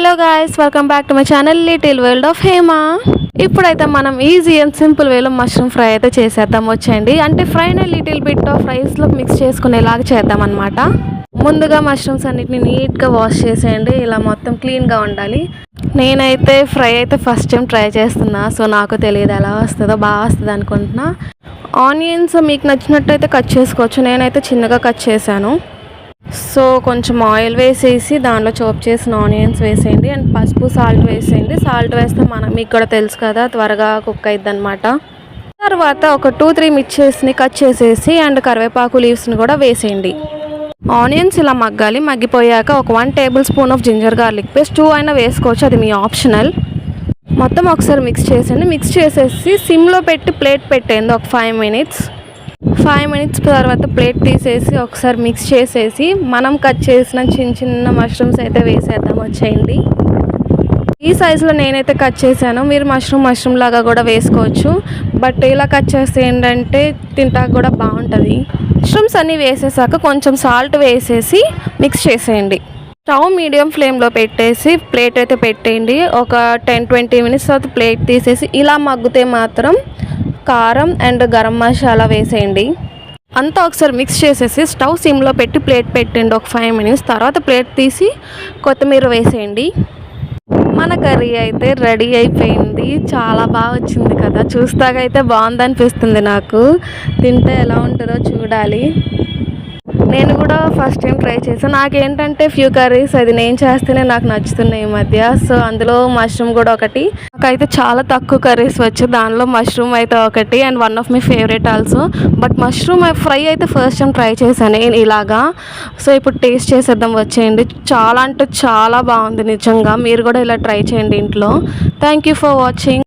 Hello guys, welcome back to my channel little world of Hema. ఇప్పుడైతే మనం easy and simple వేలో mushroom fry అయితే చేసేద్దాం. వచ్చేయండి. అంటే ఫ్రైని లిటిల్ బిట్ ఆఫ్ రైస్లో మిక్స్ చేసుకునేలాగా చేద్దాం అనమాట. ముందుగా మష్రూమ్స్ అన్నిటిని నీట్గా వాష్ చేసేయండి. ఇలా మొత్తం క్లీన్గా ఉండాలి. నేనైతే ఫ్రై అయితే ఫస్ట్ టైం ట్రై చేస్తున్నా, సో నాకు తెలియదు ఎలా వస్తుందో. బాగా వస్తుంది అనుకుంటున్నా. ఆనియన్స్ మీకు నచ్చినట్టయితే కట్ చేసుకోవచ్చు. నేనైతే చిన్నగా కట్ చేశాను. సో కొంచెం ఆయిల్ వేసేసి దానిలో చాప్ చేసిన ఆనియన్స్ వేసేయండి అండ్ పసుపు సాల్ట్ వేసేయండి. సాల్ట్ వేస్తే మీకు కూడా తెలుసు కదా, త్వరగా కుక్ అయిద్ది అనమాట. తర్వాత ఒక 2-3 మిర్చెస్ని కట్ చేసేసి అండ్ కరివేపాకు లీవ్స్ని కూడా వేసేయండి. ఆనియన్స్ ఇలా మగ్గాలి. మగ్గిపోయాక ఒక 1 tablespoon of ginger garlic paste, 2 అయినా వేసుకోవచ్చు, అది మీ ఆప్షనల్. మొత్తం ఒకసారి మిక్స్ చేసేయండి. మిక్స్ చేసేసి సిమ్లో పెట్టి ప్లేట్ పెట్టేయండి ఒక 5 మినిట్స్. 5 మినిట్స్ తర్వాత ప్లేట్ తీసేసి ఒకసారి మిక్స్ చేసేసి మనం కట్ చేసిన చిన్న చిన్న మష్రూమ్స్ అయితే వేసేద్దాం. వచ్చేయండి. ఈ సైజులో నేనైతే కట్ చేశాను. మీరు మష్రూమ్ లాగా కూడా వేసుకోవచ్చు. బట్ ఇలా కట్ చేస్తే ఏంటంటే తింటాక కూడా బాగుంటుంది. మష్రూమ్స్ అన్నీ వేసేసాక కొంచెం సాల్ట్ వేసేసి మిక్స్ చేసేయండి. స్టవ్ మీడియం ఫ్లేమ్లో పెట్టేసి ప్లేట్ అయితే పెట్టేయండి. ఒక 10-20 మినిట్స్ తర్వాత ప్లేట్ తీసేసి ఇలా మగ్గితే మాత్రం కారం అండ్ గరం మసాలా వేసేయండి. అంతా ఒకసారి మిక్స్ చేసేసి స్టవ్ సిమ్లో పెట్టి ప్లేట్ పెట్టండి ఒక 5 మినిట్స్. తర్వాత ప్లేట్ తీసి కొత్తిమీర వేసేయండి. మన కర్రీ అయితే రెడీ అయిపోయింది. చాలా బాగా వచ్చింది కదా, చూస్తాకైతే బాగుంది అనిపిస్తుంది నాకు. తింటే ఎలా ఉంటుందో చూడాలి. నేను కూడా ఫస్ట్ టైం ట్రై చేశాను. నాకేంటంటే ఫ్యూ కర్రీస్ అది నేను చేస్తేనే నాకు నచ్చుతున్నాయి ఈ మధ్య. సో అందులో మష్రూమ్ కూడా ఒకటి. నాకైతే చాలా తక్కువ కర్రీస్ వచ్చు, దానిలో మష్రూమ్ అయితే ఒకటి and one of my favourite also. But mushroom fry అయితే ఫస్ట్ టైం ట్రై చేశాను నేను ఇలాగా. సో ఇప్పుడు టేస్ట్ చేసేద్దాం. వచ్చేయండి. చాలా అంటే చాలా బాగుంది నిజంగా. మీరు కూడా ఇలా ట్రై చేయండి ఇంట్లో. Thank you for watching.